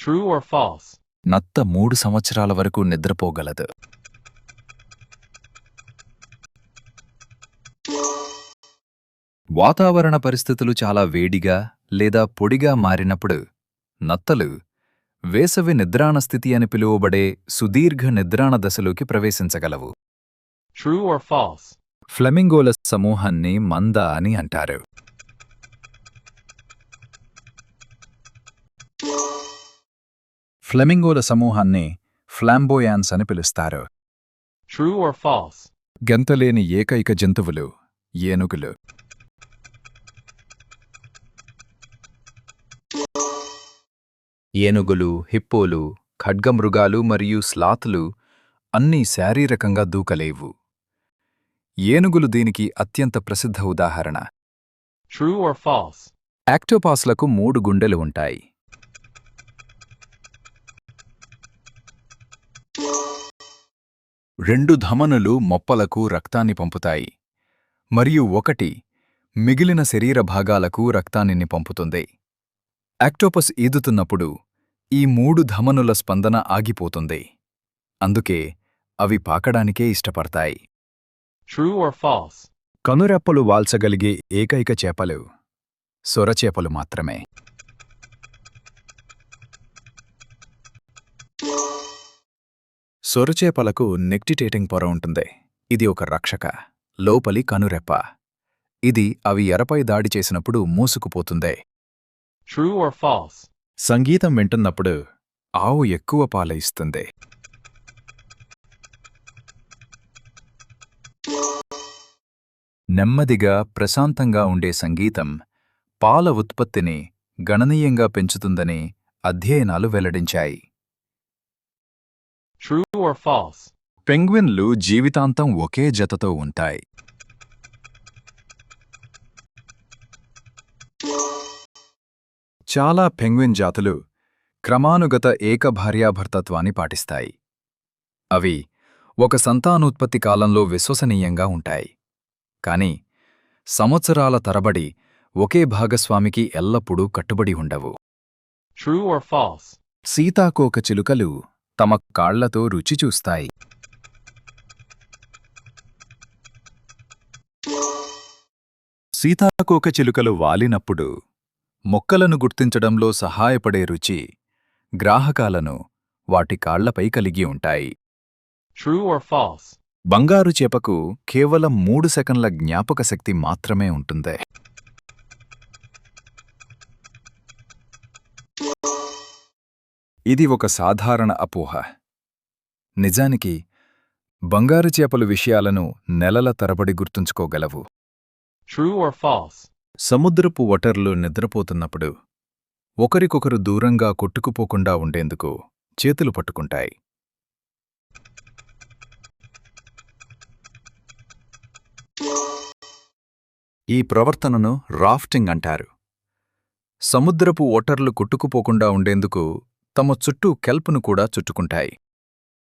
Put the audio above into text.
True or false? నత్త 3 సంవత్సరాల వరకు నిద్రపోగలదు. వాతావరణ పరిస్థితులు చాలా వేడిగా లేదా పొడిగా మారినప్పుడు నత్తలు వేసవి నిద్రాణ స్థితి అని పిలువబడే సుదీర్ఘ నిద్రాణ దశలోకి ప్రవేశించగలవు. True or false? ఫ్లెమింగోల సమూహాన్ని మంద అని అంటారు. ఫ్లెమింగోల సమూహాన్ని ఫ్లాంబోయాన్స్ అని పిలుస్తారు. True or false? గెంతలేని ఏకైక జంతువులు ఏనుగులు. ఏనుగులు, హిప్పోలు, ఖడ్గమృగాలు మరియు స్లాత్లు అన్నీ శారీరకంగా దూకలేవు. ఏనుగులు దీనికి అత్యంత ప్రసిద్ధ ఉదాహరణ. True or false? యాక్టోపాస్లకు 3 గుండెలు ఉంటాయి. రెండు ధమనులు మొప్పలకు రక్తాన్ని పంపుతాయి మరియు ఒకటి మిగిలిన శరీర భాగాలకు రక్తాన్ని పంపుతుంది. యాక్టోపస్ ఈదుతున్నప్పుడు ఈ 3 ధమనుల స్పందన ఆగిపోతుంది. అందుకే అవి పాకడానికే ఇష్టపడతాయి. True or false? కనురెప్పలు వాల్చగలిగే ఏకైక చేపలు సొరచేపలు మాత్రమే. సొరచేపలకు నెక్టిటేటింగ్ పొర ఉంటుంది. ఇది ఒక రక్షక లోపలి కనురెప్ప. ఇది అవి ఎరపై దాడి చేసినప్పుడు మూసుకుపోతుంది. True or false? సంగీతం వింటున్నప్పుడు ఆవు ఎక్కువ పాల ఇస్తుంది. నెమ్మదిగా ప్రశాంతంగా ఉండే సంగీతం పాల ఉత్పత్తిని గణనీయంగా పెంచుతుందని అధ్యయనాలు వెల్లడించాయి. True or false? పెంగ్విన్లు జీవితాంతం ఒకే జతతో ఉంటాయి. చాలా పెంగ్విన్ జాతులు క్రమానుగత ఏకభార్యాభర్తత్వాన్ని పాటిస్తాయి. అవి ఒక సంతానోత్పత్తి కాలంలో విశ్వసనీయంగా ఉంటాయి, కాని సంవత్సరాల తరబడి ఒకే భాగస్వామికి ఎల్లప్పుడూ కట్టుబడి ఉండవు. True or false? సీతాకోక చిలుకలు తమ కాళ్లతో రుచి చూస్తాయి. సీతాకోక చిలుకలు వాలినప్పుడు మొక్కలను గుర్తించడంలో సహాయపడే రుచి గ్రాహకాలను వాటి కాళ్లపై కలిగి ఉంటాయి. True or false? బంగారు చేపకు కేవలం 3 సెకన్ల జ్ఞాపక శక్తి మాత్రమే ఉంటుంది. ఇది ఒక సాధారణ అపోహ. నిజానికి బంగారు చేపలు విషయాలను నెలల తరబడి గుర్తుంచుకోగలవు. True or false? సముద్రపు ఒటర్లు నిద్రపోతున్నప్పుడు ఒకరికొకరు దూరంగా కొట్టుకుపోకుండా ఉండేందుకు చేతులు పట్టుకుంటాయి. ఈ ప్రవర్తనను రాఫ్టింగ్ అంటారు. సముద్రపు ఓటర్లు కొట్టుకుపోకుండా ఉండేందుకు తమ చుట్టూ కెల్ప్ను కూడా చుట్టుకుంటాయి.